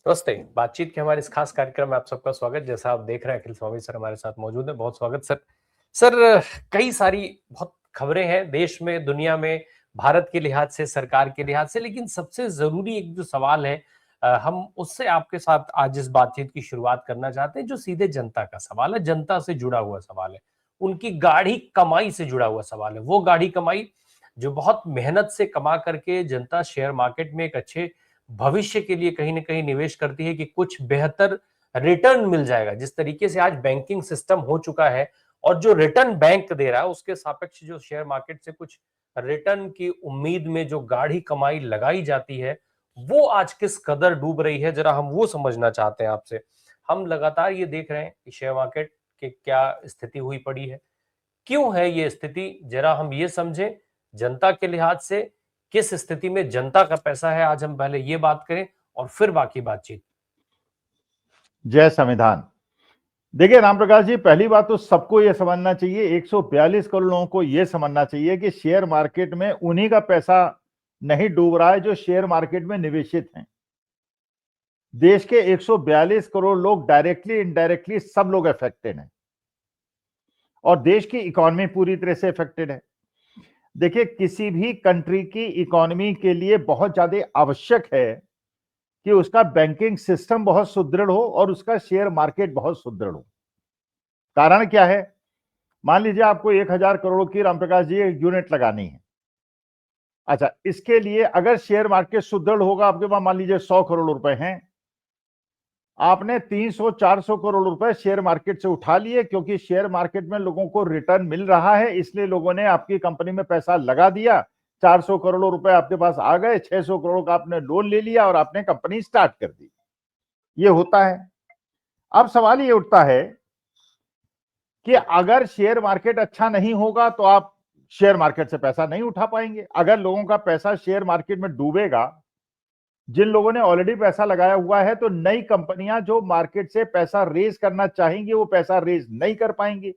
नमस्ते। बातचीत के हमारे इस खास कार्यक्रम में आप सबका स्वागत। जैसा आप देख रहे हैं, अखिल स्वामी सर हमारे साथ मौजूद हैं। बहुत स्वागत सर। सर, कई सारी बहुत खबरें हैं देश में, दुनिया में, भारत के लिहाज से, सरकार के लिहाज से, लेकिन सबसे ज़रूरी एक जो सवाल है हम उससे आपके साथ आज इस बातचीत की शुरुआत करना चाहते हैं, जो सीधे जनता का सवाल है, जनता से जुड़ा हुआ सवाल है। उनकी गाढ़ी कमाई से जुड़ा हुआ सवाल है। वो गाढ़ी कमाई जो बहुत मेहनत से कमा करके जनता शेयर मार्केट में एक अच्छे भविष्य के लिए कहीं न कहीं निवेश करती है कि कुछ बेहतर रिटर्न मिल जाएगा। जिस तरीके से आज बैंकिंग सिस्टम हो चुका है और जो रिटर्न बैंक दे रहा है, उसके सापेक्ष जो शेयर मार्केट से कुछ रिटर्न की उम्मीद में जो गाढ़ी कमाई लगाई जाती है, वो आज किस कदर डूब रही है, ज़रा हम वो समझना चाहते हैं आपसे। हम लगातार ये देख रहे हैं कि शेयर मार्केट की क्या स्थिति हुई पड़ी है। क्यों है ये स्थिति? जरा हम ये समझें, जनता के लिहाज से किस स्थिति में जनता का पैसा है, आज हम पहले ये बात करें और फिर बाकी बातचीत। जय संविधान। देखिए राम प्रकाश जी, पहली बात तो सबको यह समझना चाहिए, 142 करोड़ लोगों को यह समझना चाहिए कि शेयर मार्केट में उन्हीं का पैसा नहीं डूब रहा है जो शेयर मार्केट में निवेशित हैं। देश के 142 करोड़ लोग डायरेक्टली इनडायरेक्टली सब लोग अफेक्टेड हैं और देश की इकोनॉमी पूरी तरह से अफेक्टेड है। देखिए, किसी भी कंट्री की इकोनॉमी के लिए बहुत ज्यादा आवश्यक है कि उसका बैंकिंग सिस्टम बहुत सुदृढ़ हो और उसका शेयर मार्केट बहुत सुदृढ़ हो। कारण क्या है? मान लीजिए आपको 1000 करोड़ की रामप्रकाश जी एक यूनिट लगानी है। अच्छा, इसके लिए अगर शेयर मार्केट सुदृढ़ होगा, आपके पास मान लीजिए 100 करोड़ रुपए हैं, आपने 300-400 करोड़ रुपए शेयर मार्केट से उठा लिए क्योंकि शेयर मार्केट में लोगों को रिटर्न मिल रहा है, इसलिए लोगों ने आपकी कंपनी में पैसा लगा दिया। 400 करोड़ रुपए आपके पास आ गए, 600 करोड़ का आपने लोन ले लिया और आपने कंपनी स्टार्ट कर दी। ये होता है। अब सवाल ये उठता है कि अगर शेयर मार्केट अच्छा नहीं होगा तो आप शेयर मार्केट से पैसा नहीं उठा पाएंगे। अगर लोगों का पैसा शेयर मार्केट में डूबेगा, जिन लोगों ने ऑलरेडी पैसा लगाया हुआ है, तो नई कंपनियां जो मार्केट से पैसा रेज करना चाहेंगी वो पैसा रेज नहीं कर पाएंगी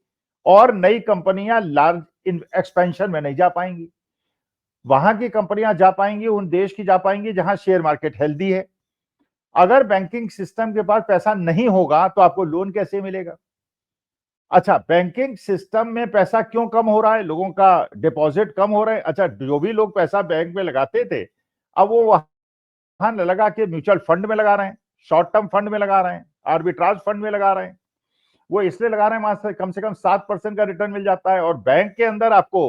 और नई कंपनियां लार्ज एक्सपेंशन में नहीं जा पाएंगी। वहां की कंपनियां जा पाएंगी, उन देश की जा पाएंगी जहां शेयर मार्केट हेल्दी है। अगर बैंकिंग सिस्टम के पास पैसा नहीं होगा तो आपको लोन कैसे मिलेगा? अच्छा, बैंकिंग सिस्टम में पैसा क्यों कम हो रहा है? लोगों का डिपॉजिट कम हो रहा है। अच्छा, जो भी लोग पैसा बैंक में लगाते थे, अब वो वहां लगा के म्यूचुअल फंड में लगा रहे हैं, शॉर्ट टर्म फंड में लगा रहे हैं, आर्बिट्राज फंड में लगा रहे हैं। वो इसलिए लगा रहे हैं, वहां से कम 7% का रिटर्न मिल जाता है और बैंक के अंदर आपको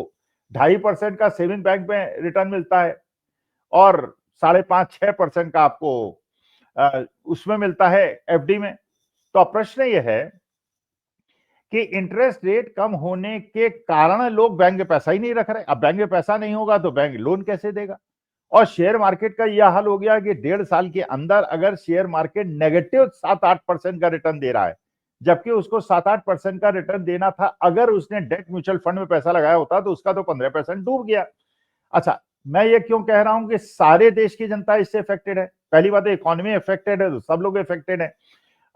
2.5% का सेविंग बैंक में रिटर्न मिलता है और 5.5-6% का आपको उसमें मिलता है एफडी में। तो अब प्रश्न यह है कि इंटरेस्ट रेट कम होने के कारण लोग बैंक में पैसा ही नहीं रख रहे। अब बैंक में पैसा नहीं होगा तो बैंक लोन कैसे देगा? और शेयर मार्केट का यह हाल हो गया कि 1.5 साल के अंदर अगर शेयर मार्केट नेगेटिव 7-8% का रिटर्न दे रहा है, जबकि उसको 7-8% का रिटर्न देना था, अगर उसने डेट म्यूचुअल फंड में पैसा लगाया होता तो उसका तो 15% डूब गया। अच्छा, मैं ये क्यों कह रहा हूं कि सारे देश की जनता इससे अफेक्टेड है? पहली बात, इकोनॉमी अफेक्टेड है तो सब लोग अफेक्टेड है।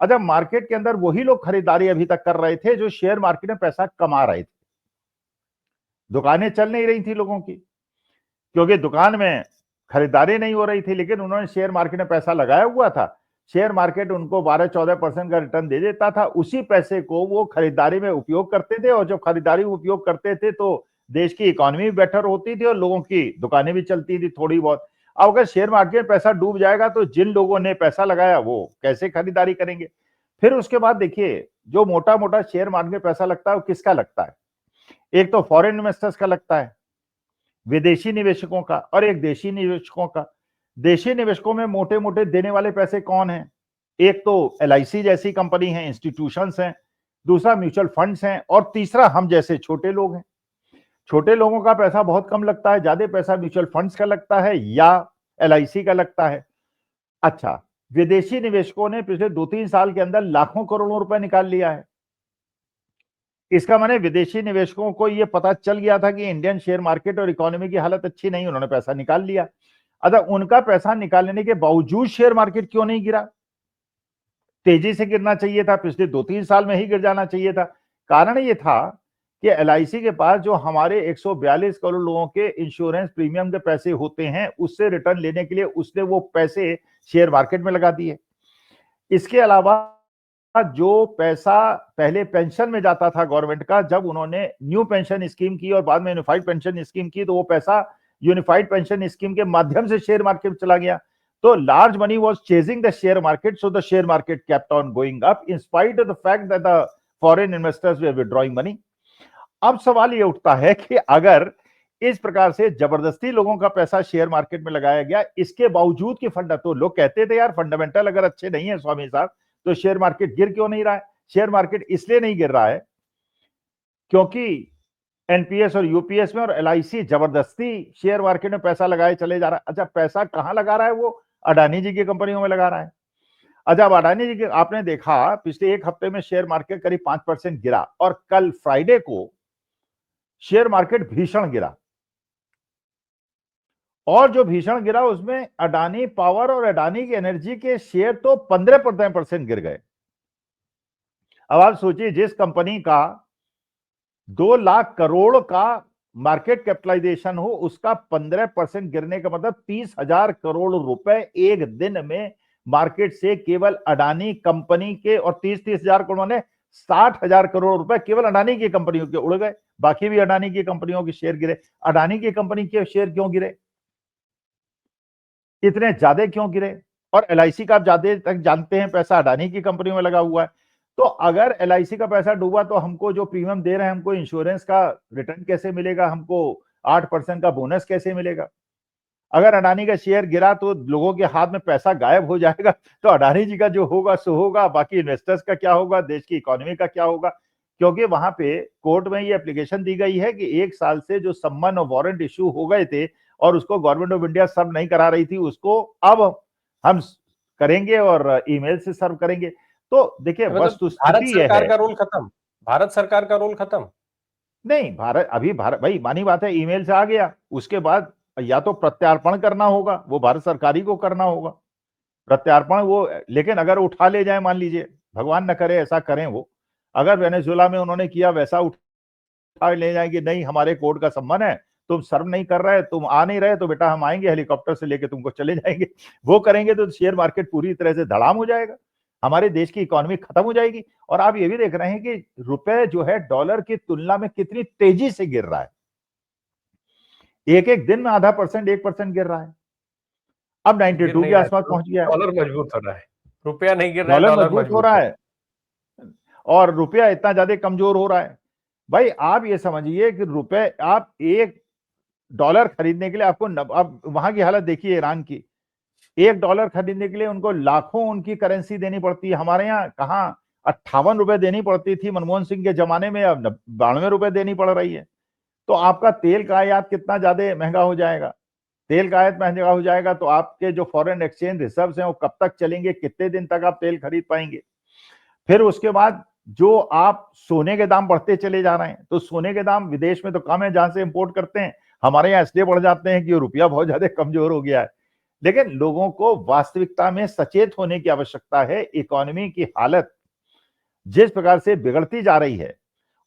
अच्छा, मार्केट के अंदर वही लोग खरीदारी अभी तक कर रहे थे जो शेयर मार्केट में पैसा कमा रहे थे। दुकानें चल नहीं रही थी लोगों की क्योंकि दुकान में खरीदारी नहीं हो रही थी, लेकिन उन्होंने शेयर मार्केट में पैसा लगाया हुआ था। शेयर मार्केट उनको 12-14% का रिटर्न दे देता था। उसी पैसे को वो खरीदारी में उपयोग करते थे और जब खरीदारी में उपयोग करते थे तो देश की इकोनॉमी भी बेटर होती थी और लोगों की दुकानें भी चलती थी थोड़ी बहुत। अब अगर शेयर मार्केट में पैसा डूब जाएगा तो जिन लोगों ने पैसा लगाया वो कैसे खरीदारी करेंगे? फिर उसके बाद देखिए, जो मोटा मोटा शेयर मार्केट में पैसा लगता है वो किसका लगता है? एक तो फॉरेन इन्वेस्टर्स का लगता है, विदेशी निवेशकों का, और एक देशी निवेशकों का। देशी निवेशकों में मोटे मोटे देने वाले पैसे कौन हैं? एक तो एलआईसी जैसी कंपनी है, इंस्टीट्यूशंस हैं, दूसरा म्यूचुअल फंड्स हैं और तीसरा हम जैसे छोटे लोग हैं। छोटे लोगों का पैसा बहुत कम लगता है, ज्यादा पैसा म्यूचुअल फंड्स का लगता है या एलआईसी का लगता है। अच्छा, विदेशी निवेशकों ने पिछले 2-3 साल के अंदर लाखों करोड़ों रुपए निकाल लिया है। इसका माने विदेशी निवेशकों को यह पता चल गया था कि इंडियन शेयर मार्केट और इकोनॉमी की हालत अच्छी नहीं, उन्होंने पैसा निकाल लिया। अगर उनका पैसा निकालने के बावजूद शेयर मार्केट क्यों नहीं गिरा? तेजी से गिरना चाहिए था, पिछले 2-3 साल में ही गिर जाना चाहिए था। कारण यह था कि एलआईसी के पास जो हमारे 142 करोड़ लोगों के इंश्योरेंस प्रीमियम के पैसे होते हैं, उससे रिटर्न लेने के लिए उसने वो पैसे शेयर मार्केट में लगा दिए। इसके अलावा जो पैसा पहले पेंशन में जाता था गवर्नमेंट का, जब उन्होंने न्यू पेंशन स्कीम की और बाद में यूनिफाइड पेंशन स्कीम की, तो वो पैसा यूनिफाइड पेंशन स्कीम के माध्यम से शेयर मार्केट में चला गया। तो large money was chasing the share market, so the share market kept on going up in spite of the fact that the foreign investors way withdrawing money. अब सवाल ये उठता है कि अगर इस प्रकार से जबरदस्ती लोगों का पैसा शेयर मार्केट में लगाया गया, इसके बावजूद कि फंड, तो लोग कहते थे यार फंडामेंटल अगर अच्छे नहीं है स्वामी साहब, तो शेयर मार्केट गिर क्यों नहीं रहा है? शेयर मार्केट इसलिए नहीं गिर रहा है क्योंकि एनपीएस और यूपीएस में और एलआईसी जबरदस्ती शेयर मार्केट में पैसा लगाए चले जा रहा है। अच्छा, पैसा कहां लगा रहा है? वो अडानी जी की कंपनियों में लगा रहा है। अच्छा, अब अडानी जी के आपने देखा पिछले एक हफ्ते में शेयर मार्केट करीब 5% गिरा, और कल फ्राइडे को शेयर मार्केट भीषण गिरा, और जो भीषण गिरा उसमें अडानी पावर और अडानी की एनर्जी के शेयर तो 15% गिर गए। अब आप सोचिए, जिस कंपनी का 2 लाख करोड़ का मार्केट कैपिटलाइजेशन हो, उसका 15% गिरने का मतलब 30,000 करोड़ रुपए एक दिन में मार्केट से केवल अडानी कंपनी के, और 30,000 करोड़ ने 60,000 करोड़ रुपए केवल अडानी की कंपनियों के उड़ गए। बाकी भी अडानी की कंपनियों के शेयर गिरे। अडानी की कंपनी के शेयर क्यों गिरे? इतने ज्यादा क्यों गिरे? और एलआईसी का आप ज्यादा तक जानते हैं पैसा अडानी की कंपनियों में लगा हुआ है। तो अगर एलआईसी का पैसा डूबा तो हमको जो प्रीमियम दे रहे हैं, हमको इंश्योरेंस का रिटर्न कैसे मिलेगा? हमको 8% का बोनस कैसे मिलेगा? अगर अडानी का शेयर गिरा तो लोगों के हाथ में पैसा गायब हो जाएगा, तो अडानी जी का जो होगा सो होगा, बाकी इन्वेस्टर्स का क्या होगा, देश की इकोनॉमी का क्या होगा? क्योंकि वहां पे कोर्ट में ये एप्लीकेशन दी गई है कि 1 साल से जो सम्मन और वारंट इश्यू हो गए थे और उसको गवर्नमेंट ऑफ इंडिया सर्व नहीं करा रही थी, उसको अब हम करेंगे और ईमेल से सर्व करेंगे। तो देखिए, मतलब भारत वस्तुस्थिति यह सरकार है। का रोल खत्म, भारत सरकार का रोल खत्म। नहीं, भारत भाई मानी बात है, ईमेल से आ गया, उसके बाद या तो प्रत्यार्पण करना होगा, वो भारत सरकारी को करना होगा प्रत्यार्पण वो। लेकिन अगर उठा ले जाए, मान लीजिए भगवान न करे ऐसा करें, वो अगर वेनेजुएला में उन्होंने किया वैसा उठा ले जाएंगे, नहीं हमारे कोर्ट का सम्मान है, तुम सर्व नहीं कर रहे, तुम आ नहीं रहे, तो बेटा हम आएंगे हेलीकॉप्टर से लेके तुमको चले जाएंगे। वो करेंगे तो शेयर मार्केट पूरी तरह से धड़ाम हो जाएगा, हमारे देश की इकोनॉमी खत्म हो जाएगी। और आप ये भी देख रहे हैं कि रुपए जो है डॉलर की तुलना में कितनी तेजी से गिर रहा है। एक एक दिन में आधा परसेंट 1% गिर रहा है, अब गिर 92 नहीं के रहा है, आसपास पहुंच गया है। डॉलर मजबूत हो रहा है, रुपया नहीं गिर रहा है, डॉलर डॉलर मजबूत हो मजबूत रहा हो है और रुपया इतना ज्यादा कमजोर हो रहा है। भाई आप ये समझिए कि रुपए, आप $1 खरीदने के लिए आपको अब वहां की हालत देखिए ईरान की, $1 खरीदने के लिए उनको लाखों उनकी करेंसी देनी पड़ती है। हमारे यहाँ कहाँ 58 रुपए देनी पड़ती थी मनमोहन सिंह के जमाने में, अब 92 रुपए देनी पड़ रही है। तो आपका तेल का आयात कितना ज्यादा महंगा हो जाएगा? तेल का आयात महंगा हो जाएगा तो आपके जो फॉरेन एक्सचेंज रिजर्व्स हैं वो कब तक चलेंगे? कितने दिन तक आप तेल खरीद पाएंगे? फिर उसके बाद जो आप सोने के दाम बढ़ते चले जा रहे हैं, तो सोने के दाम विदेश में तो कम है जहां से इंपोर्ट करते हैं, हमारे यहाँ इसलिए बढ़ जाते हैं कि रुपया बहुत ज्यादा कमजोर हो गया है। लेकिन लोगों को वास्तविकता में सचेत होने की आवश्यकता है। इकोनॉमी की हालत जिस प्रकार से बिगड़ती जा रही है,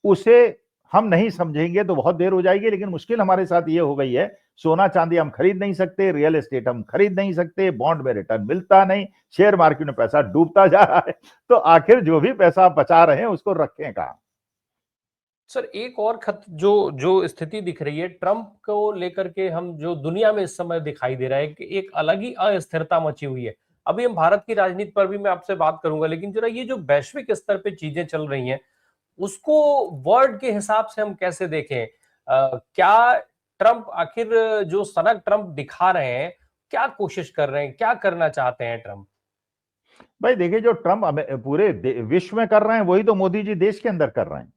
उसे हम नहीं समझेंगे तो बहुत देर हो जाएगी। लेकिन मुश्किल हमारे साथ ये हो गई है, सोना चांदी हम खरीद नहीं सकते, रियल एस्टेट हम खरीद नहीं सकते, बॉन्ड में रिटर्न मिलता नहीं, शेयर मार्केट में पैसा डूबता जा रहा है। तो आखिर जो भी पैसा आप बचा रहे हैं उसको रखें कहां? सर एक और जो जो स्थिति दिख रही है ट्रंप को लेकर के, हम जो दुनिया में इस समय दिखाई दे रहा है कि एक अलग ही अस्थिरता मची हुई है। अभी हम भारत की राजनीति पर भी मैं आपसे बात करूंगा, लेकिन जरा ये जो वैश्विक स्तर पे चीजें चल रही हैं उसको वर्ड के हिसाब से हम कैसे देखें? क्या ट्रंप आखिर जो सनक ट्रंप दिखा रहे हैं, क्या कोशिश कर रहे हैं, क्या करना चाहते हैं ट्रंप? भाई देखिए, जो ट्रंप पूरे विश्व में कर रहे हैं वही तो मोदी जी देश के अंदर कर रहे हैं।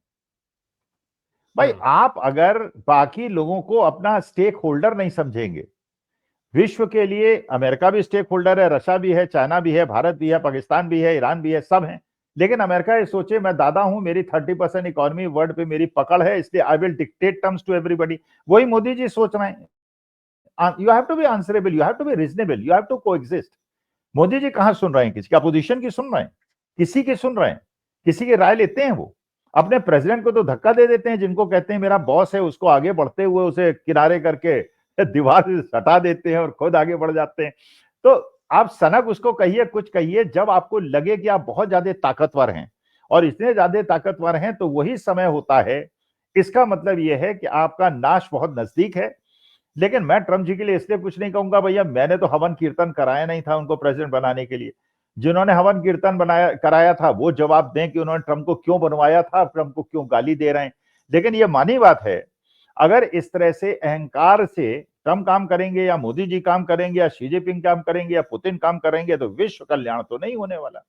भाई आप अगर बाकी लोगों को अपना स्टेक होल्डर नहीं समझेंगे, विश्व के लिए अमेरिका भी स्टेक होल्डर है, रशिया भी है, चाइना भी है, भारत भी है, पाकिस्तान भी है, ईरान भी है, सब है। लेकिन अमेरिका ये सोचे मैं दादा हूं, मेरी 30% इकोनॉमी वर्ल्ड पे मेरी पकड़ है, इसलिए I will dictate terms to everybody. वही मोदी जी सोच रहे हैं। You have to be answerable, you have to be reasonable, you have to coexist. Modi ji कहां सुन रहे हैं? किसी की अपोजिशन की सुन रहे हैं? किसी की सुन रहे हैं? किसी की राय लेते हैं? वो अपने प्रेसिडेंट को तो धक्का दे देते हैं, जिनको कहते हैं मेरा बॉस है, उसको आगे बढ़ते हुए उसे किनारे करके दीवार से हटा देते हैं और खुद आगे बढ़ जाते हैं। तो आप सनक उसको कहिए, कुछ कहिए, जब आपको लगे कि आप बहुत ज्यादा ताकतवर हैं और इतने ज्यादा ताकतवर हैं तो वही समय होता है। इसका मतलब यह है कि आपका नाश बहुत नजदीक है। लेकिन मैं ट्रंप जी के लिए इसलिए कुछ नहीं कहूंगा, भैया मैंने तो हवन कीर्तन कराया नहीं था उनको प्रेसिडेंट बनाने के लिए। जिन्होंने हवन कीर्तन बनाया कराया था वो जवाब दें कि उन्होंने ट्रंप को क्यों बनवाया था, ट्रंप को क्यों गाली दे रहे हैं। लेकिन ये मानी बात है, अगर इस तरह से अहंकार से ट्रंप काम करेंगे या मोदी जी काम करेंगे या शी जिनपिंग काम करेंगे या पुतिन काम करेंगे तो विश्व कल्याण तो नहीं होने वाला।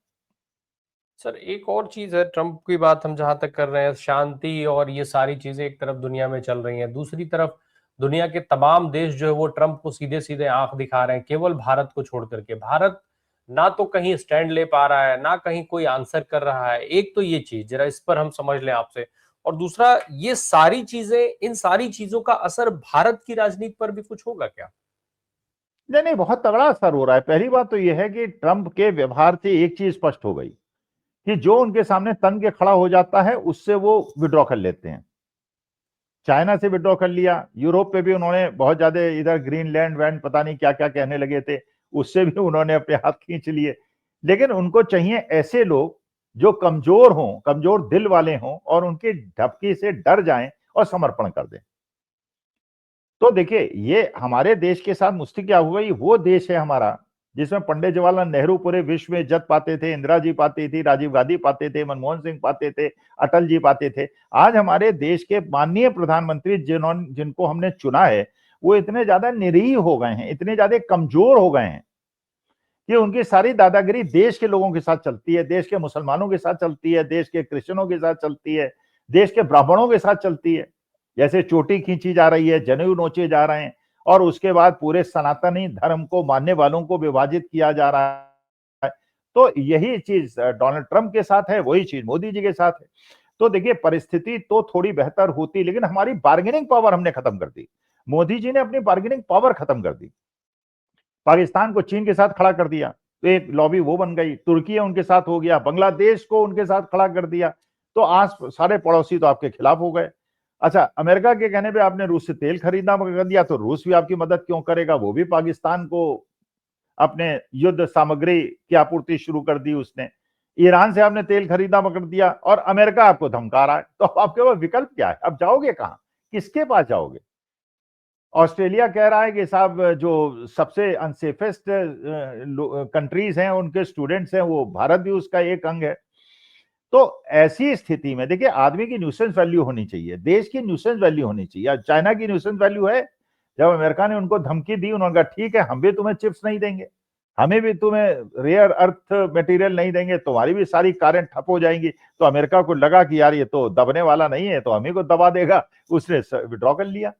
सर एक और चीज है, ट्रंप की बात हम जहां तक कर रहे हैं, शांति और ये सारी चीजें एक तरफ दुनिया में चल रही हैं, दूसरी तरफ दुनिया के तमाम देश जो है वो ट्रंप को सीधे सीधे आंख दिखा रहे हैं, केवल भारत को छोड़ करके। भारत ना तो कहीं स्टैंड ले पा रहा है, ना कहीं कोई आंसर कर रहा है। एक तो ये चीज जरा इस पर हम समझ लें आपसे, और दूसरा ये सारी चीजें, इन सारी चीजों का असर भारत की राजनीति पर भी कुछ होगा क्या? नहीं नहीं, बहुत तगड़ा असर हो रहा है। पहली बात तो यह है कि ट्रंप के व्यवहार से एक चीज स्पष्ट हो गई कि जो उनके सामने तन के खड़ा हो जाता है उससे वो विड्रॉ कर लेते हैं। चाइना से विड्रॉ कर लिया, यूरोप पे भी उन्होंने बहुत ज्यादा, इधर ग्रीनलैंड वैंड पता नहीं क्या क्या कहने लगे थे, उससे भी उन्होंने अपने हाथ खींच लिए। लेकिन उनको चाहिए ऐसे लोग जो कमजोर हों, कमजोर दिल वाले हों और उनकी ढपकी से डर जाएं और समर्पण कर दें। तो देखिए, ये हमारे देश के साथ मुश्किल क्या हुआ, ये वो देश है हमारा जिसमें पंडित जवाहरलाल नेहरू पूरे विश्व में इज्जत पाते थे, इंदिरा जी पाती थी, राजीव गांधी पाते थे, मनमोहन सिंह पाते थे, अटल जी पाते थे। आज हमारे देश के माननीय प्रधानमंत्री जिनको हमने चुना है वो इतने ज्यादा निरीह हो गए हैं, इतने ज्यादा कमजोर हो गए हैं कि उनकी सारी दादागिरी देश के लोगों के साथ चलती है, देश के मुसलमानों के साथ चलती है, देश के क्रिश्चियनों के साथ चलती है, देश के ब्राह्मणों के साथ चलती है। जैसे चोटी खींची जा रही है, जनेऊ नोचे जा रहे हैं और उसके बाद पूरे सनातनी धर्म को मानने वालों को विभाजित किया जा रहा है। तो यही चीज डोनाल्ड ट्रंप के साथ है, वही चीज मोदी जी के साथ है। तो देखिए, परिस्थिति तो थोड़ी बेहतर होती लेकिन हमारी बार्गेनिंग पावर हमने खत्म कर दी। मोदी जी ने अपनी बार्गेनिंग पावर खत्म कर दी। पाकिस्तान को चीन के साथ खड़ा कर दिया तो एक लॉबी वो बन गई, तुर्की उनके साथ हो गया, बांग्लादेश को उनके साथ खड़ा कर दिया तो आज सारे पड़ोसी तो आपके खिलाफ हो गए। अच्छा, अमेरिका के कहने पे आपने रूस से तेल खरीदना कर दिया तो रूस भी आपकी मदद क्यों करेगा, वो भी पाकिस्तान को अपने युद्ध सामग्री की आपूर्ति शुरू कर दी उसने। ईरान से आपने तेल खरीदना कर दिया और अमेरिका आपको धमका रहा है, तो आपके पास विकल्प क्या है? अब जाओगे कहां, किसके पास जाओगे? ऑस्ट्रेलिया कह रहा है कि साहब जो सबसे अनसेफेस्ट कंट्रीज हैं उनके स्टूडेंट्स हैं वो भारत भी उसका एक अंग है। तो ऐसी स्थिति में देखिए, आदमी की न्यूसेंस वैल्यू होनी चाहिए, देश की न्यूसेंस वैल्यू होनी चाहिए। चाइना की न्यूसेंस वैल्यू है, जब अमेरिका ने उनको धमकी दी उन्होंने कहा ठीक है हम भी तुम्हें चिप्स नहीं देंगे, हमें भी तुम्हें रेयर अर्थ मटेरियल नहीं देंगे, तुम्हारी भी सारी कारें ठप हो जाएंगी। तो अमेरिका को लगा कि यार ये तो दबने वाला नहीं है, तो हम ही को दबा देगा, उसने विड्रॉ कर लिया।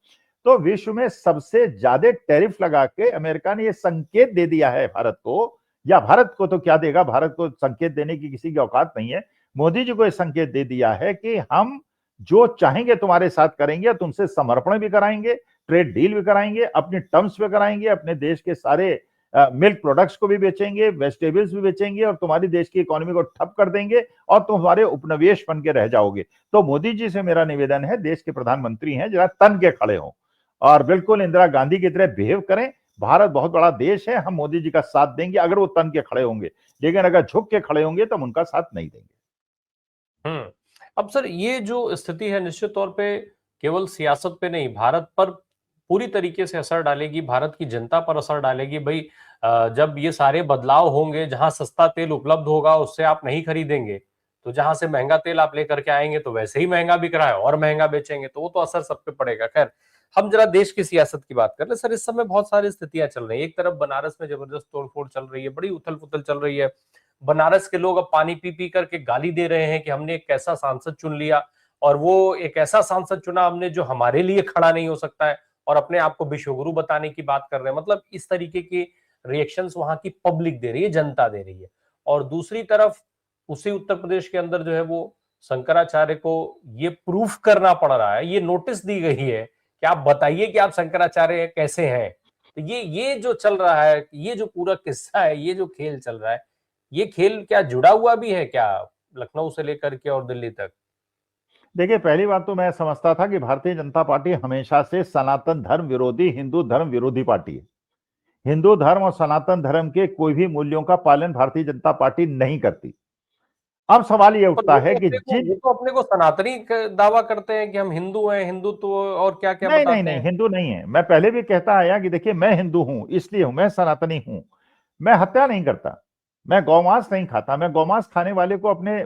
तो विश्व में सबसे ज्यादा टैरिफ लगा के अमेरिका ने ये संकेत दे दिया है भारत को, या भारत को तो क्या देगा, भारत को संकेत देने की किसी की औकात नहीं है। मोदी जी को यह संकेत दे दिया है कि हम जो चाहेंगे तुम्हारे साथ करेंगे, तुमसे समर्पण भी कराएंगे, ट्रेड डील भी कराएंगे, अपनी टर्म्स पे कराएंगे, अपने देश के सारे मिल्क प्रोडक्ट्स को भी बेचेंगे, वेजिटेबल्स भी बेचेंगे और तुम्हारी देश की इकोनॉमी को ठप कर देंगे और तुम हमारे उपनिवेश बन के रह जाओगे। तो मोदी जी से मेरा निवेदन है, देश के प्रधानमंत्री हैं, जरा तन के खड़े हों और बिल्कुल इंदिरा गांधी की तरह बिहेव करें। भारत बहुत बड़ा देश है, हम मोदी जी का साथ देंगे अगर वो तन के खड़े होंगे, लेकिन अगर झुक के खड़े होंगे तो हम उनका साथ नहीं देंगे। अब सर ये जो स्थिति है निश्चित तौर पे केवल सियासत पे नहीं, भारत पर पूरी तरीके से असर डालेगी, भारत की जनता पर असर डालेगी। भाई जब ये सारे बदलाव होंगे, जहां सस्ता तेल उपलब्ध होगा उससे आप नहीं खरीदेंगे, तो जहां से महंगा तेल आप लेकर के आएंगे तो वैसे ही महंगा बिक रहा है और महंगा बेचेंगे, तो वो तो असर सब पे पड़ेगा। खैर, हम जरा देश की सियासत की बात कर ले सर। इस समय बहुत सारी स्थितियां चल रही है, एक तरफ बनारस में जबरदस्त तोड़फोड़ चल रही है, बड़ी उथल पुथल चल रही है। बनारस के लोग अब पानी पी पी करके गाली दे रहे हैं कि हमने एक ऐसा सांसद चुन लिया, और वो एक ऐसा सांसद चुना हमने जो हमारे लिए खड़ा नहीं हो सकता है, और अपने आप को विश्वगुरु बताने की बात कर रहे हैं। मतलब इस तरीके की रिएक्शंस वहां की पब्लिक दे रही है, जनता दे रही है। और दूसरी तरफ उसी उत्तर प्रदेश के अंदर जो है वो शंकराचार्य को ये प्रूफ करना पड़ रहा है, ये नोटिस दी गई है कि आप बताइए कि आप शंकराचार्य कैसे हैं। तो ये जो चल रहा है, ये जो पूरा किस्सा है, ये जो खेल चल रहा है, ये खेल क्या जुड़ा हुआ भी है क्या लखनऊ से लेकर के और दिल्ली तक? देखिए, पहली बात तो मैं समझता था कि भारतीय जनता पार्टी हमेशा से सनातन धर्म विरोधी, हिंदू धर्म विरोधी पार्टी है। हिंदू धर्म और सनातन धर्म के कोई भी मूल्यों का पालन भारतीय जनता पार्टी नहीं करती। अब सवाल ये पर उठता है कि जिन वो तो अपने को सनातनी दावा करते हैं कि हम हिंदू हैं, हिंदुत्व और क्या क्या नहीं नहीं बताते नहीं, हैं। हिंदू नहीं है। मैं पहले भी कहता आया कि देखिए, मैं हिंदू हूं इसलिए हूं, मैं सनातनी हूं। मैं हत्या नहीं करता, मैं गौमांस नहीं खाता, मैं गौमांस खाने वाले को अपने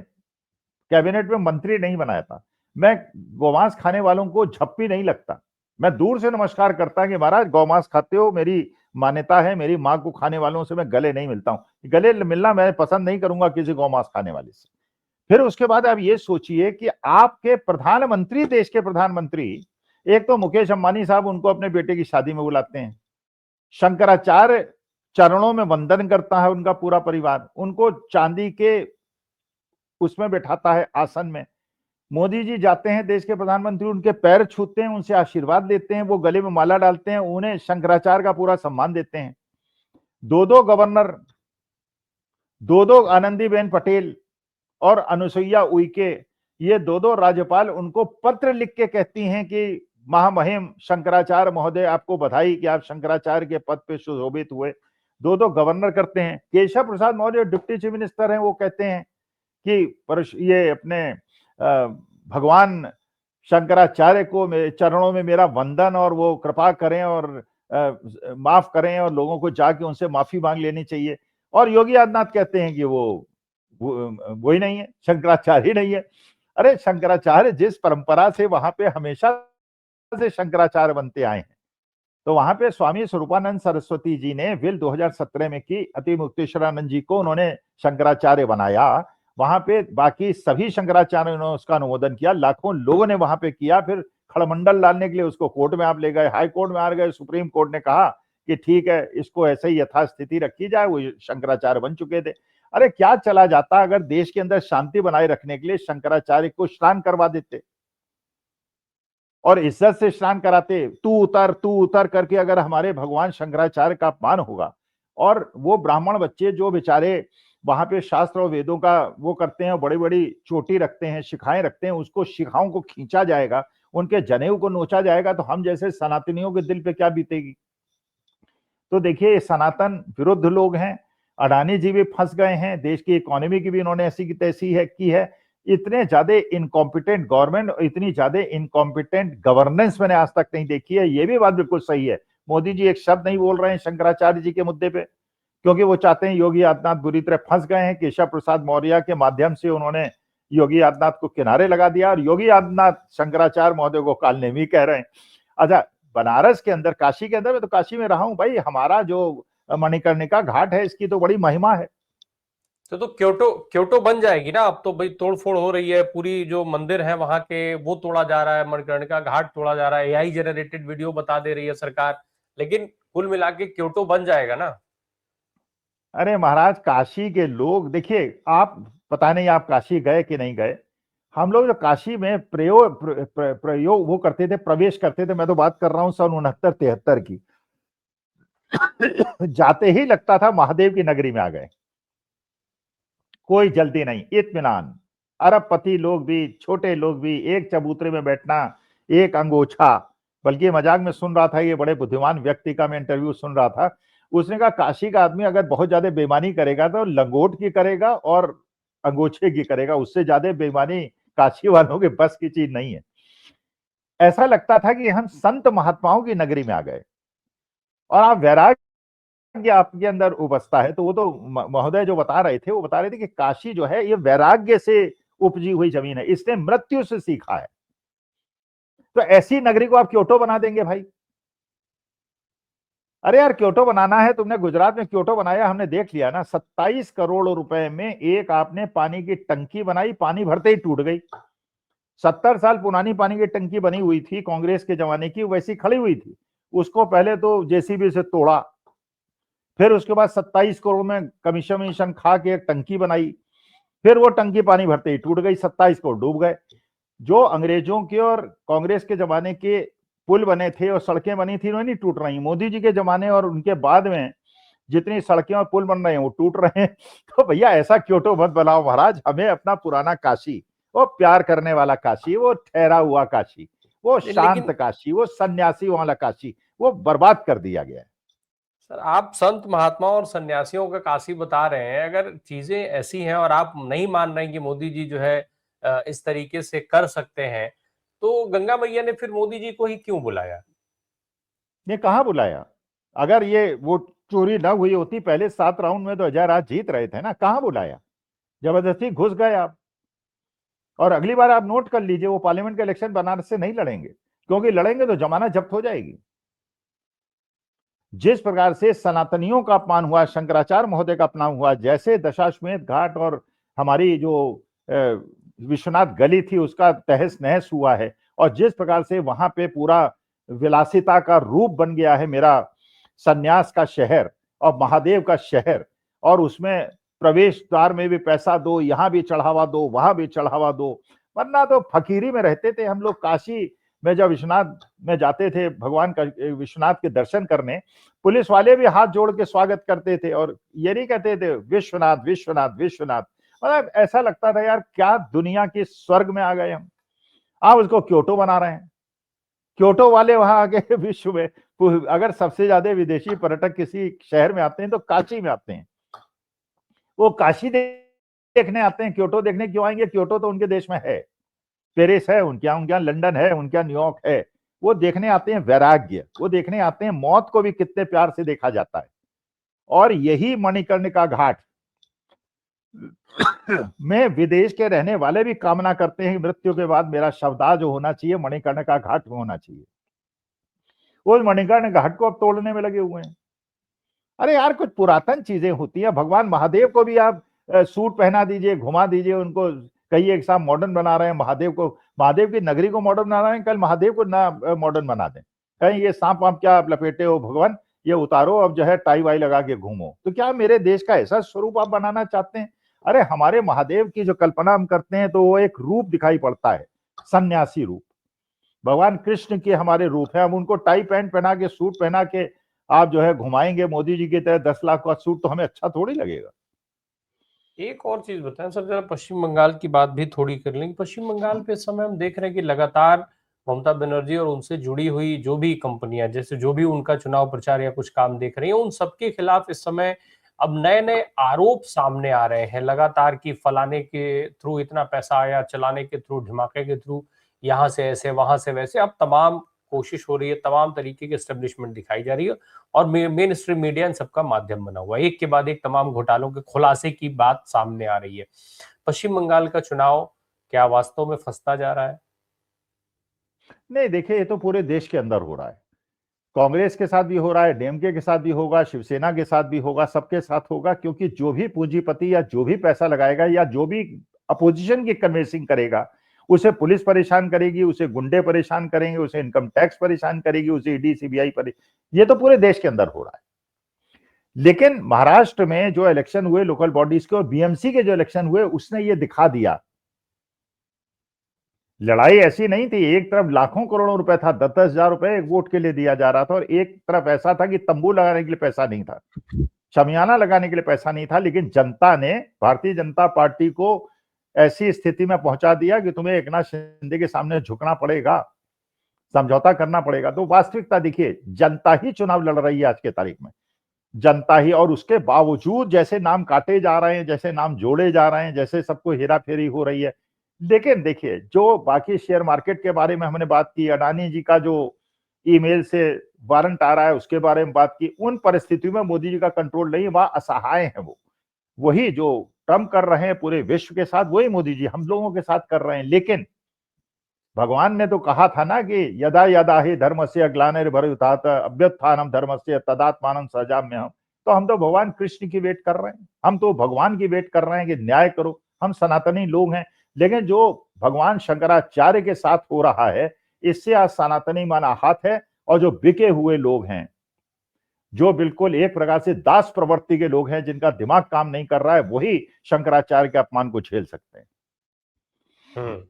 कैबिनेट में मंत्री नहीं बनाया था, मैं गौमांस खाने वालों को झप्पी नहीं लगता। मैं दूर से नमस्कार करता कि महाराज गौमांस खाते हो, मेरी मान्यता है, मेरी मां को खाने वालों से मैं गले नहीं मिलता हूं। गले मिलना मैं पसंद नहीं करूंगा किसी गौमांस खाने वाले से। फिर उसके बाद आप ये सोचिए कि आपके प्रधानमंत्री, देश के प्रधानमंत्री, एक तो मुकेश अंबानी साहब उनको अपने बेटे की शादी में बुलाते हैं, शंकराचार्य चरणों में वंदन करता है उनका पूरा परिवार, उनको चांदी के उसमें बैठाता है आसन में। मोदी जी जाते हैं, देश के प्रधानमंत्री, उनके पैर छूते हैं, उनसे आशीर्वाद लेते हैं, वो गले में माला डालते हैं, उन्हें शंकराचार्य का पूरा सम्मान देते हैं। दो दो गवर्नर, दो दो आनंदीबेन पटेल और अनुसुईया उइके, ये दो दो राज्यपाल उनको पत्र लिख के कहती हैं कि महामहिम शंकराचार्य महोदय, आपको बधाई कि आप शंकराचार्य के पद पे सुशोभित हुए। दो दो गवर्नर करते हैं। Keshav Prasad Maurya deputy chief minister हैं, वो कहते हैं कि ये अपने भगवान शंकराचार्य को मेरे चरणों में मेरा वंदन, और वो कृपा करें और माफ करें, और लोगों को जाके उनसे माफी मांग लेनी चाहिए। और योगी आदित्यनाथ कहते हैं कि वो ही नहीं है, शंकराचार्य ही नहीं है। अरे शंकराचार्य जिस परंपरा से वहां पे हमेशा से शंकराचार्य बनते आए हैं, तो वहां पे स्वामी स्वरूपानंद सरस्वती जी ने विल 2017 में की, अति मुक्तेश्वरानंद जी को उन्होंने शंकराचार्य बनाया। वहां पे बाकी सभी शंकराचार्य ने उसका अनुमोदन किया, लाखों लोगों ने वहां पे किया। फिर खड़मंडल डालने के लिए उसको कोर्ट में आप ले गए, हाई कोर्ट में आ गए, सुप्रीम कोर्ट ने कहा कि ठीक है, इसको ऐसे ही यथास्थिति रखी जाए, वो शंकराचार्य बन चुके थे। अरे क्या चला जाता अगर देश के अंदर शांति बनाए रखने के लिए शंकराचार्य को स्नान करवा देते और इज्जत से स्नान कराते, तू उतर करके, अगर हमारे भगवान शंकराचार्य का अपमान होगा। और वो ब्राह्मण बच्चे जो बेचारे वहां पे शास्त्र और वेदों का वो करते हैं, बड़ी बड़ी चोटी रखते हैं, शिखाएं रखते हैं, उसको शिखाओं को खींचा जाएगा, उनके जनेऊ को नोचा जाएगा, तो हम जैसे सनातनियों के दिल पे क्या बीतेगी। तो देखिए, ये सनातन विरुद्ध लोग हैं। अडानी जी भी फंस गए हैं, देश की इकोनॉमी की भी इन्होंने ऐसी की तैसी है की है। इतने ज्यादा इनकॉम्पिटेंट गवर्नमेंट और इतनी ज्यादा इनकॉम्पिटेंट गवर्नेंस मैंने आज तक नहीं देखी है। ये भी बात बिल्कुल सही है, मोदी जी एक शब्द नहीं बोल रहे हैं शंकराचार्य जी के मुद्दे पे, क्योंकि वो चाहते हैं, योगी आदित्यनाथ बुरी तरह फंस गए हैं। केशव प्रसाद मौर्य के माध्यम से उन्होंने योगी आदित्यनाथ को किनारे लगा दिया, और योगी आदित्यनाथ शंकराचार्य महोदय को कालनेमी कह रहे हैं। अच्छा, बनारस के अंदर, काशी के अंदर, मैं तो काशी में रहा हूं भाई, हमारा जो मणिकर्णिका घाट है, इसकी तो बड़ी महिमा है। तो क्योटो क्योटो बन जाएगी ना। अब तो भाई तोड़फोड़ हो रही है, पूरी जो मंदिर है वहां के वो तोड़ा जा रहा है, मणिकर्णिका घाट तोड़ा जा रहा है, एआई जनरेटेड वीडियो बता दे रही है सरकार। लेकिन कुल मिला के क्योटो बन जाएगा ना। अरे महाराज, काशी के लोग देखिए, आप पता नहीं आप काशी गए कि नहीं गए। हम लोग जो काशी में प्रयोग वो करते थे, प्रवेश करते थे, मैं तो बात कर रहा हूं सन 69-73 की। जाते ही लगता था महादेव की नगरी में आ गए। कोई जल्दी नहीं, इत्मीनान। अरबपति लोग भी, छोटे लोग भी, एक चबूतरे में बैठना, एक अंगोछा। बल्कि मजाक में सुन रहा था, ये बड़े बुद्धिमान व्यक्ति का मैं इंटरव्यू सुन रहा था, उसने कहा काशी का आदमी अगर बहुत ज्यादा बेईमानी करेगा तो लंगोट की करेगा और अंगोछे की करेगा, उससे ज्यादा बेईमानी काशी वालों के बस की चीज नहीं है। ऐसा लगता था कि हम संत महात्माओं की नगरी में आ गए। और आप वैराग्य आपके अंदर उपजता है, तो वो तो महोदय जो बता रहे थे, वो बता रहे थे कि काशी जो है ये वैराग्य से उपजी हुई जमीन है, इसने मृत्यु से सीखा है। तो ऐसी नगरी को आप क्योटो बना देंगे भाई। अरे यार, क्योटो बनाना है, तुमने गुजरात में क्योटो बनाया, हमने देख लिया ना। 27 करोड़ रुपए में एक आपने पानी की टंकी बनाई, पानी भरते ही टूट गई। 70 साल पुरानी पानी की टंकी बनी हुई थी कांग्रेस के जमाने की, वैसी खड़ी हुई थी। उसको पहले तो जेसीबी से तोड़ा, फिर उसके बाद 27 करोड़ में कमीशन खा के एक टंकी बनाई, फिर वो टंकी पानी भरते ही टूट गई, 27 करोड़ डूब गए। जो अंग्रेजों के और कांग्रेस के जमाने के पुल बने थे और सड़कें बनी थी, वो नहीं टूट रही। मोदी जी के जमाने और उनके बाद में जितनी सड़कें और पुल बन रहे हैं वो टूट रहे हैं। तो भैया ऐसा क्योटो मत बनाओ महाराज, हमें अपना पुराना काशी, वो प्यार करने वाला काशी, वो ठहरा हुआ काशी, वो शांत लेकिन काशी, वो सन्यासी वाला काशी, वो बर्बाद कर दिया गया है। सर आप संत महात्माओं और सन्यासियों का काशी बता रहे हैं, अगर चीजें ऐसी हैं और आप नहीं मान रहे हैं कि मोदी जी जो है इस तरीके से कर सकते हैं, तो गंगा मैया ने फिर मोदी जी को ही क्यों बुलाया? ये कहाँ बुलाया? अगर ये वो चोरी ना हुई होती पहले 7 राउंड में तो अजय राज जीत रहे थे ना, कहाँ बुलाया? जबरदस्ती घुस गए आप। और अगली बार आप नोट कर लीजिए, वो पार्लियामेंट का इलेक्शन बनारस से नहीं लड़ेंगे, क्योंकि लड़ेंगे तो जमानत जब्त हो जाएगी। जिस प्रकार से सनातनियों का अपमान हुआ, शंकराचार्य महोदय का अपमान हुआ, जैसे दशाश्वमेध घाट और हमारी जो विश्वनाथ गली थी उसका तहस नहस हुआ है, और जिस प्रकार से वहां पे पूरा विलासिता का रूप बन गया है मेरा सन्यास का शहर और महादेव का शहर, और उसमें प्रवेश द्वार में भी पैसा दो, यहां भी चढ़ावा दो, वहां भी चढ़ावा दो, वरना तो फकीरी में रहते थे हम लोग। काशी में जब विश्वनाथ में जाते थे भगवान का विश्वनाथ के दर्शन करने, पुलिस वाले भी हाथ जोड़ के स्वागत करते थे और ये नहीं कहते थे विश्वनाथ विश्वनाथ विश्वनाथ। मतलब ऐसा लगता था यार क्या दुनिया के स्वर्ग में आ गए हम। आप उसको क्योटो बना रहे हैं। क्योटो वाले वहां आके विश्व में, अगर सबसे ज्यादा विदेशी पर्यटक किसी शहर में आते हैं तो काशी में आते हैं। वो काशी देखने आते हैं, क्योटो देखने क्यों आएंगे? क्योटो तो उनके देश में है, पेरिस है उनके यहाँ, उनके यहाँ लंदन है, उनके यहाँ न्यूयॉर्क है। वो देखने आते हैं वैराग्य, वो देखने आते हैं मौत को भी कितने प्यार से देखा जाता है। और यही मणिकर्णिका घाट में विदेश के रहने वाले भी कामना करते हैं कि मृत्यु के बाद मेरा शवदाह जो होना चाहिए मणिकर्णिका घाट में होना चाहिए। वो मणिकर्णिका घाट को अब तोड़ने में लगे हुए हैं। अरे यार कुछ पुरातन चीजें होती हैं। भगवान महादेव को भी आप सूट पहना दीजिए, घुमा दीजिए उनको, कहिए एक साथ मॉडर्न बना रहे हैं महादेव को, महादेव की नगरी को मॉडर्न बना रहे हैं, कल महादेव को ना मॉडर्न बना दें, कहीं ये सांप वाप क्या आप लपेटे हो भगवान, ये उतारो अब जो है टाई वाई लगा के घूमो। तो क्या मेरे देश का ऐसा स्वरूप आप बनाना चाहते हैं? अरे हमारे महादेव की जो कल्पना हम करते हैं तो वो एक रूप दिखाई पड़ता है, सन्यासी रूप। भगवान कृष्ण के हमारे रूप है, हम उनको टाई पैंट पहना के सूट पहना के आप जो है घुमाएंगे मोदी जी की तरह 10 लाख का सूट, तो हमें अच्छा थोड़ी लगेगा। एक और चीज बताएं सर, जरा पश्चिम बंगाल की बात भी थोड़ी कर लेंगे। पश्चिम बंगाल पे इस समय हम देख रहे हैं कि लगातार ममता बनर्जी और उनसे जुड़ी हुई जो भी कंपनियां, जैसे जो भी उनका चुनाव प्रचार या कुछ काम देख रही हैं, उन सबके खिलाफ इस समय अब नए नए आरोप सामने आ रहे हैं लगातार, कि फलाने के थ्रू इतना पैसा आया, चलाने के थ्रू, धमाके के थ्रू, यहाँ से ऐसे वहां से वैसे। अब तमाम कोशिश हो रही है, तमाम तरीके की एस्टेब्लिशमेंट दिखाई जा रही है, और मेन स्ट्रीम मीडिया इन सबका माध्यम बना हुआ है। एक के बाद एक तमाम घोटालों के खुलासे की बात सामने आ रही है। पश्चिम बंगाल का चुनाव क्या वास्तव में फंसता जा रहा है? नहीं देखिए, ये तो पूरे देश के अंदर हो रहा है। कांग्रेस के साथ भी हो रहा है, डीएमके के साथ भी होगा, शिवसेना के साथ भी होगा, सबके साथ होगा, क्योंकि जो भी पूंजीपति या जो भी पैसा लगाएगा या जो भी अपोजिशन की कन्विंसिंग करेगा, उसे पुलिस परेशान करेगी, उसे गुंडे परेशान करेंगे, उसे इनकम टैक्स परेशान करेगी, उसे ईडी सीबीआई पर। ये तो पूरे देश के अंदर हो रहा है। लेकिन महाराष्ट्र में जो इलेक्शन हुए लोकल बॉडीज के और बीएमसी के जो इलेक्शन हुए, उसने ये दिखा दिया लड़ाई ऐसी नहीं थी। एक तरफ लाखों करोड़ों रुपए था, 10-10 हजार रुपए एक वोट के लिए दिया जा रहा था, और एक तरफ ऐसा था कि तंबू लगाने के लिए पैसा नहीं था, शमियाना लगाने के लिए पैसा नहीं था। लेकिन जनता ने भारतीय जनता पार्टी को ऐसी स्थिति में पहुंचा दिया कि तुम्हें एकनाथ शिंदे के सामने झुकना पड़ेगा, समझौता करना पड़ेगा। तो वास्तविकता देखिए, जनता ही चुनाव लड़ रही है आज के तारीख में, जनता ही। और उसके बावजूद जैसे नाम काटे जा रहे हैं, जैसे नाम जोड़े जा रहे हैं, जैसे सबको हेरा फेरी हो रही है। लेकिन देखिए, जो बाकी शेयर मार्केट के बारे में हमने बात की, अडानी जी का जो ईमेल से वारंट आ रहा है उसके बारे में बात की, उन परिस्थितियों में मोदी जी का कंट्रोल नहीं, वहां असहाय है वो। वही जो ट्रम्प कर रहे हैं पूरे विश्व के साथ, वही मोदी जी हम लोगों के साथ कर रहे हैं। लेकिन भगवान ने तो कहा था ना कि यदा यदा ही धर्मस्य ग्लानिर्भरयुतात अभ्युत्थानम धर्मस्य तदात्मानं सृजाम्यहम्। तो हम तो भगवान कृष्ण की वेट कर रहे हैं, हम तो भगवान की वेट कर रहे हैं कि न्याय करो। हम सनातनी लोग हैं, लेकिन जो भगवान शंकराचार्य के साथ हो रहा है, इससे आज सनातनी मन आहत है। और जो बिके हुए लोग हैं, जो बिल्कुल एक प्रकार से दास प्रवृत्ति के लोग हैं, जिनका दिमाग काम नहीं कर रहा है, वही शंकराचार्य के अपमान को झेल सकते हैं। हम्म।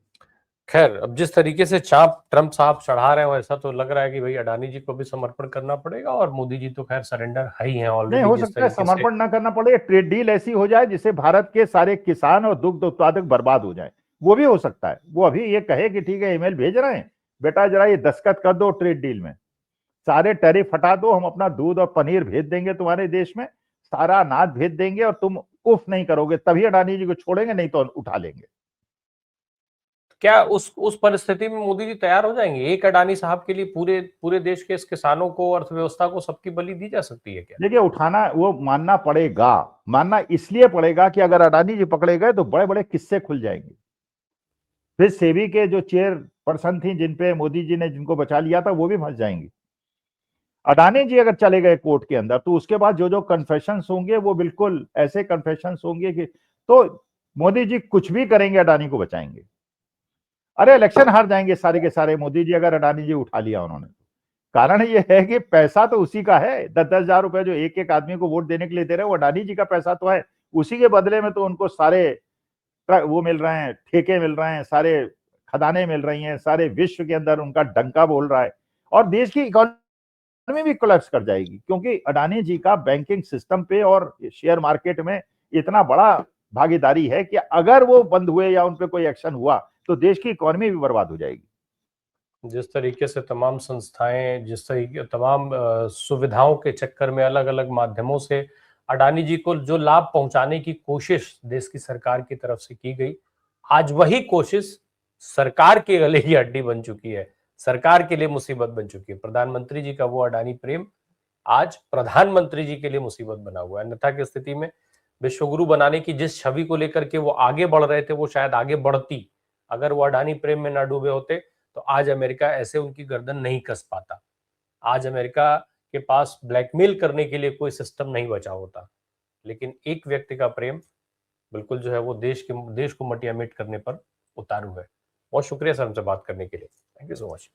खैर, अब जिस तरीके से चाप ट्रम्प साहब चढ़ा रहे हैं, वैसा तो लग रहा है कि भाई अडानी जी को भी समर्पण करना पड़ेगा, और मोदी जी तो खैर सरेंडर है ही हैं नहीं, ऑलरेडी हो जिस सकता है तरीके से। समर्पण ना करना पड़े, ट्रेड डील ऐसी हो जाए जिससे भारत के सारे किसान और दुग्ध उत्पादक बर्बाद हो जाए। वो भी हो सकता है। वो अभी ये कहे कि ठीक है ईमेल भेज रहे हैं, बेटा जरा ये दस्तखत कर दो ट्रेड डील में, सारे टैरिफ हटा दो, हम अपना दूध और पनीर भेज देंगे तुम्हारे देश में, सारा अनाज भेज देंगे और तुम उफ नहीं करोगे, तभी अडानी जी को छोड़ेंगे, नहीं तो उठा लेंगे। क्या उस परिस्थिति में मोदी जी तैयार हो जाएंगे? एक अडानी साहब के लिए पूरे पूरे देश के इस किसानों को, अर्थव्यवस्था को, सबकी बलि दी जा सकती है क्या? देखिए, उठाना वो मानना पड़ेगा, मानना इसलिए पड़ेगा कि अगर अडानी जी पकड़े गए तो बड़े बड़े किस्से खुल जाएंगे। फिर सेबी के जो चेयर पर्सन थी, जिन पे मोदी जी ने जिनको बचा लिया था, वो भी फंस जाएंगी। अडानी जी अगर चले गए कोर्ट के अंदर तो उसके बाद जो जो कन्फेशंस होंगे वो बिल्कुल ऐसे कन्फेशंस होंगे कि तो मोदी जी कुछ भी करेंगे, अडानी को बचाएंगे। अरे इलेक्शन हार जाएंगे सारे के सारे मोदी जी अगर अडानी जी उठा लिया उन्होंने। कारण ये है कि पैसा तो उसी का है, 10-10 हजार रुपए जो एक एक आदमी को वोट देने के लिए दे रहे हैं, वो अडानी जी का पैसा तो है। उसी के बदले में तो उनको सारे वो मिल रहे हैं, ठेके मिल रहे हैं, सारे खदानें मिल रही हैं, सारे विश्व के अंदर उनका डंका बोल रहा है। और देश की इकोनॉमी भी कोलैप्स कर जाएगी, क्योंकि अडानी जी का बैंकिंग सिस्टम पे और शेयर मार्केट में इतना बड़ा भागीदारी है कि अगर वो बंद हुए या उन पे कोई एक्शन हुआ तो देश की इकोनॉमी भी बर्बाद हो जाएगी। जिस तरीके से तमाम संस्थाएं, जिस तरीके तमाम सुविधाओं के चक्कर में अलग अलग माध्यमों से अडानी जी को जो लाभ पहुंचाने की कोशिश देश की सरकार की तरफ से की गई, आज वही कोशिश सरकार के गले की हड्डी बन चुकी है, सरकार के लिए मुसीबत बन चुकी है। प्रधानमंत्री जी का वो अडानी प्रेम आज प्रधानमंत्री जी के लिए मुसीबत बना हुआ है। अन्यथा की स्थिति में विश्वगुरु बनाने की जिस छवि को लेकर के वो आगे बढ़ रहे थे, वो शायद आगे बढ़ती, अगर वो अडानी प्रेम में ना डूबे होते तो आज अमेरिका ऐसे उनकी गर्दन नहीं कस पाता। आज अमेरिका के पास ब्लैकमेल करने के लिए कोई सिस्टम नहीं बचा होता। लेकिन एक व्यक्ति का प्रेम बिल्कुल जो है वो देश को मटिया मेट करने पर उतारू है। बहुत शुक्रिया सर हमसे बात करने के लिए। Thank you so much.